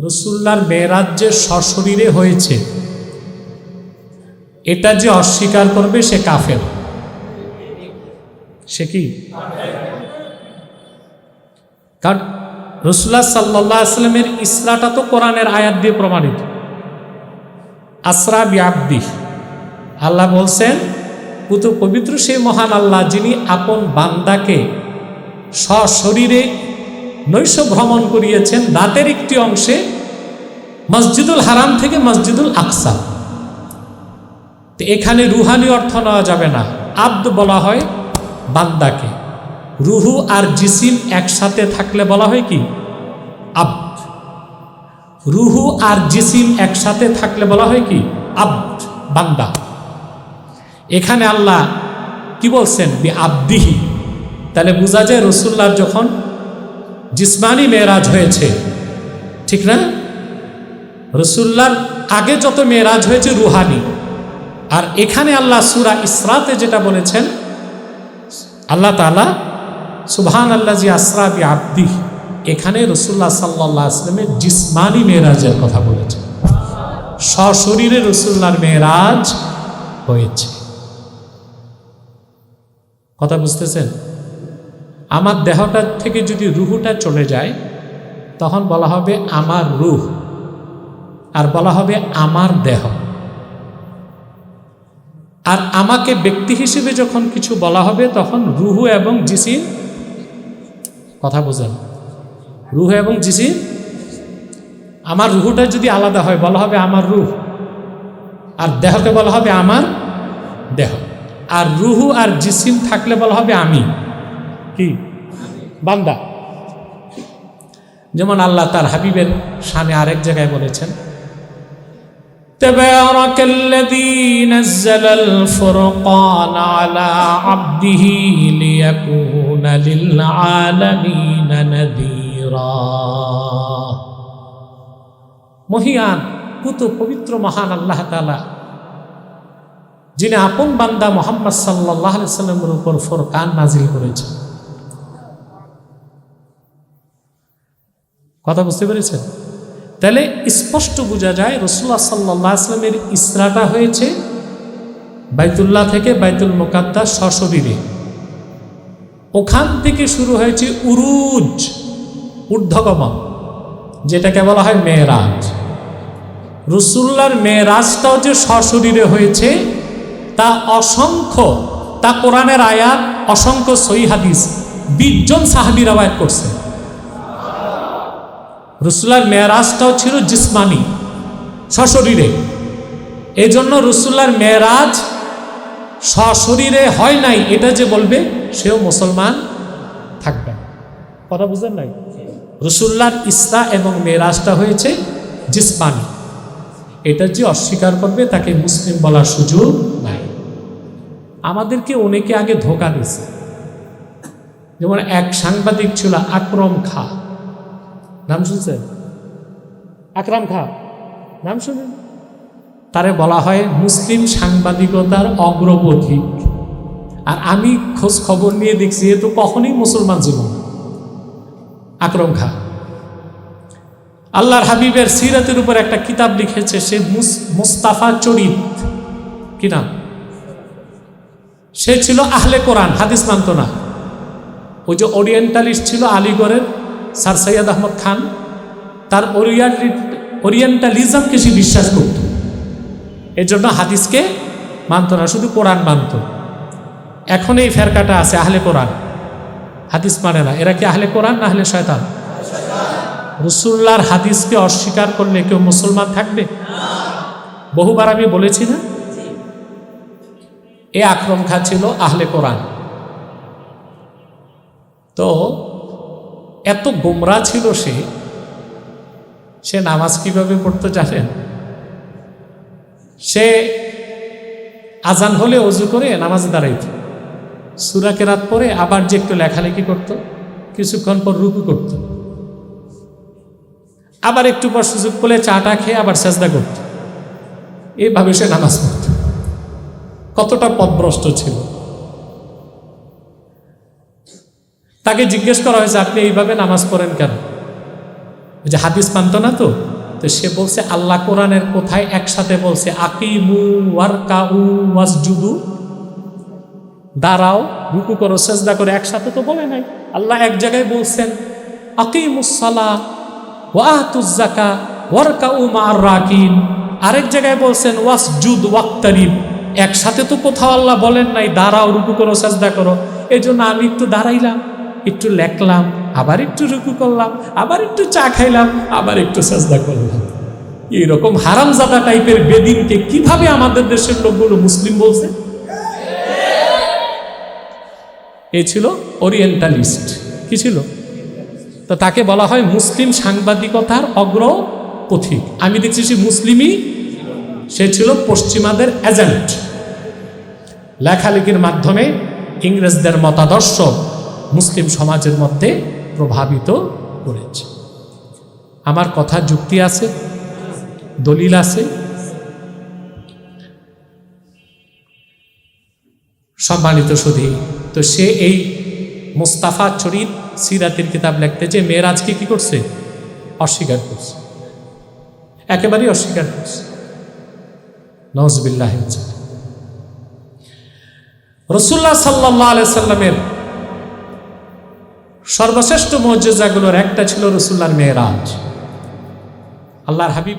রাসূলুল্লাহর মেরাজ যে সশরীরে হয়েছে, এটা যে অস্বীকার করবে সে কাফের। সে কি? কারণ রাসূলুল্লাহ সাল্লাল্লাহু আলাইহি ওয়াসাল্লামের ইসরাটা তো কোরআনের আয়াত দিয়ে প্রমাণিত। আসরা বিআবদিহ, আল্লাহ বলছেন পুত পবিত্র সেই মহান আল্লাহ যিনি আপন বান্দাকে সশরীরে নৈশ ভ্রমণ করিয়েছেন রাতের একটি অংশে মসজিদুল হারাম থেকে মসজিদুল আকসা। তো এখানে রুহানি অর্থ নেওয়া যাবে না, আব্দ বলা হয় বান্দাকে। রুহু আর জিসিম একসাথে থাকলে বলা হয় কি? আব্দ। রুহু আর জিসিম একসাথে থাকলে বলা হয় কি? আব্দ, বান্দা। এখানে আল্লাহ কি বলছেন? বি আব্দিহি। তাহলে বোঝা যায় রাসূলুল্লাহর যখন জিসমানি মেরাজ হয়েছে, ঠিক না? রাসূলুল্লাহর আগে যত মেরাজ হয়েছে রুহানি, আর এখানে আল্লাহ সূরা ইসরাতে যেটা বলেছেন, আল্লাহ তাআলা সুবহানাল্লাযী আসরা বিআবদিহি, এখানে রাসূলুল্লাহ সাল্লাল্লাহু আলাইহি ওয়াসাল্লামের জিসমানি মেরাজের কথা বলেছেন। সশরীরে রাসূলুল্লাহর মেরাজ হয়েছে। কথা বুঝতেছেন? আমার দেহটা থেকে যদি রুহুটা চলে যায় তখন বলা হবে আমার রুহ, আর বলা হবে আমার দেহ। আর আমাকে ব্যক্তি হিসেবে যখন কিছু বলা হবে তখন রুহু এবং জিসিম, কথা বোঝেন, রুহু এবং জিসিম, আমার রুহুটা যদি আলাদা হয় বলা হবে আমার রুহ, আর দেহকে বলা হবে আমার দেহ। আর রুহু আর জিসিম থাকলে বলা হবে আমি কি? বান্দা। যেমন আল্লাহ তার হাবিবের শানে আরেক জায়গায় বলেছেন, তাবারাকাল্লাযী নাযালাল ফুরকানা আলা আবদিহি লিয়াকুনা লিল আলামিনা নাযীরা। মহিয়ান পুত পবিত্র মহান আল্লাহ তাআলা যিনি আপন বান্দা মুহাম্মদ সাল্লাল্লাহু আলাইহি ওয়াসাল্লামের উপর ফুরকান নাজিল করেছেন। কথা বুঝতে পেরেছেন? তাহলে স্পষ্ট বোঝা যায় রাসূলুল্লাহ সাল্লাল্লাহু আলাইহি ওয়াসাল্লামের ইসরাটা হয়েছে বাইতুল্লাহ থেকে বাইতুল মুকাদ্দাস সশরীরে। ওখান থেকে শুরু হয়েছে উরুজ, ঊর্ধ্বগমন, যেটাকে বলা হয় মেরাজ। রাসূলুল্লাহর মেরাজটাও যে সশরীরে হয়েছে তা অসংখ্য, তা কোরআনের আয়াত, অসংখ্য সহিহ হাদিস, 20 জন সাহাবী রওয়ায়াত করছে। রাসূলুল্লাহর মেরাজটাও ছিল জিসমানি, সশরীরে। এই জন্য রাসূলুল্লাহর মেরাজ সশরীরে হয় নাই এটা যে বলবে সেও মুসলমান থাকবে। কথা বুঝলেন নাই? রাসূলুল্লাহর ইসরা এবং মেরাজটা হয়েছে জিসমানি। এটা যে অস্বীকার করবে তাকে মুসলিম বলার সুযোগ নাই। আমাদেরকে অনেকে আগে ধোঁকা দিয়েছে। যেমন এক সাংবাদিক ছিল আকরম খা, নাম শুনছেন? আকরাম খা নাম শুনেন? তারে বলা হয় মুসলিম সাংবাদিকতার অগ্রপথিক। আর আমি খোঁজ খবর নিয়ে দেখছি এ তো কখনই মুসলমান ছিল না। আকরম খা আল্লাহর হাবিবের সিরাতের উপর একটা কিতাব লিখেছে, সে মুস্তাফা চরিত, কি নাম? সে ছিল আহলে কোরআন, হাদিস মানত না। ওই যে ওরিয়েন্টালিস্ট ছিল আলিগড়ের স্যার সৈয়দ আহমদ খান, তার ওরিয়েন্টালিজমকে সে বিশ্বাস করত। এর জন্য হাদিসকে মানত না, শুধু কোরআন মানত। এখন এই ফেরকাটা আছে আহলে কোরআন, হাদিস মানে না। এরা কি আহলে কোরআন না আহলে শয়তান? রাসূলুল্লাহর হাদিসকে অস্বীকার করলে কেউ মুসলমান থাকবে? বহুবার আমি বলেছি না, এ আকরম খা ছিল আহলে কোরআন। তো এত গোমরা ছিল সে নামাজ কিভাবে পড়তো জানেন? সে আজান হলে ওযু করে নামাজে দাঁড়াইত, সূরা কেরাত পড়ে আবার যে একটু লেখালেখি করত, কিছুক্ষণ পর রুকু করত, আবার একটু পর সুযোগ পেলে চাটা খেয়ে আবার সেজদা করত। এইভাবে সে নামাজ পড়ত। কতটা পথভ্রষ্ট ছিল। তাকে জিজ্ঞেস করা হয়েছে আপনি এইভাবে নামাজ পড়েন কেন? যে হাদিস মানত না তো, তো সে বলছে আল্লাহ কোরআনের কোথায় একসাথে বলছে আকিমু ওয়ারকাউ ওয়াসজুদু, দাঁড়াও, রুকু করো, সেজদা করো, একসাথে তো বলে নাই। আল্লাহ এক জায়গায় বলছেন আকিমুস সালাহ ওয়া আতুজ যাকাত ওয়ারকাউ মা'আর রাকিন, আরেক জায়গায় বলছেন ওয়াসজুদ ওয়াক্তারিব। একসাথে তো কোথাও আল্লাহ বলেন নাই দাঁড়াও, রুকু করো, সেজদা করো। এই জন্য আমি একটু দাঁড়াইলাম, একটু লেখলাম, আবার একটু রুকু করলাম, আবার একটু চা খাইলাম, আবার একটু সেজদা করলাম। এইরকম হারামজাদা টাইপের বেদিনকে কিভাবে আমাদের দেশের লোকগুলো মুসলিম বলছে? এই ছিল ওরিয়েন্টালিস্ট। কি ছিল? তো তাকে বলা হয় মুসলিম সাংবাদিকতার অগ্রপথিক। আমি দেখছি সে মুসলিমই, সে ছিল পশ্চিমাদের এজেন্ট। লেখালেখির মাধ্যমে ইংরেজদের মতাদর্শ মুসলিম সমাজের মধ্যে প্রভাবিত করেছে। আমার কথা যুক্তি আছে, দলিল আছে। সম্মানিত সুধী, তো সে এই মুস্তাফা চরিত সিরাতের কিতাব লিখতে যে মেরাজকে কি করছে? অস্বীকার করছে, একেবারেই অস্বীকার করছে। নাউজুবিল্লাহ। রাসূলুল্লাহ সাল্লাল্লাহু আলাইহি সাল্লামের সর্বশ্রেষ্ঠ মুজিজাগুলোর একটা ছিল রাসূলুল্লাহর মেরাজ। আল্লাহর হাবিব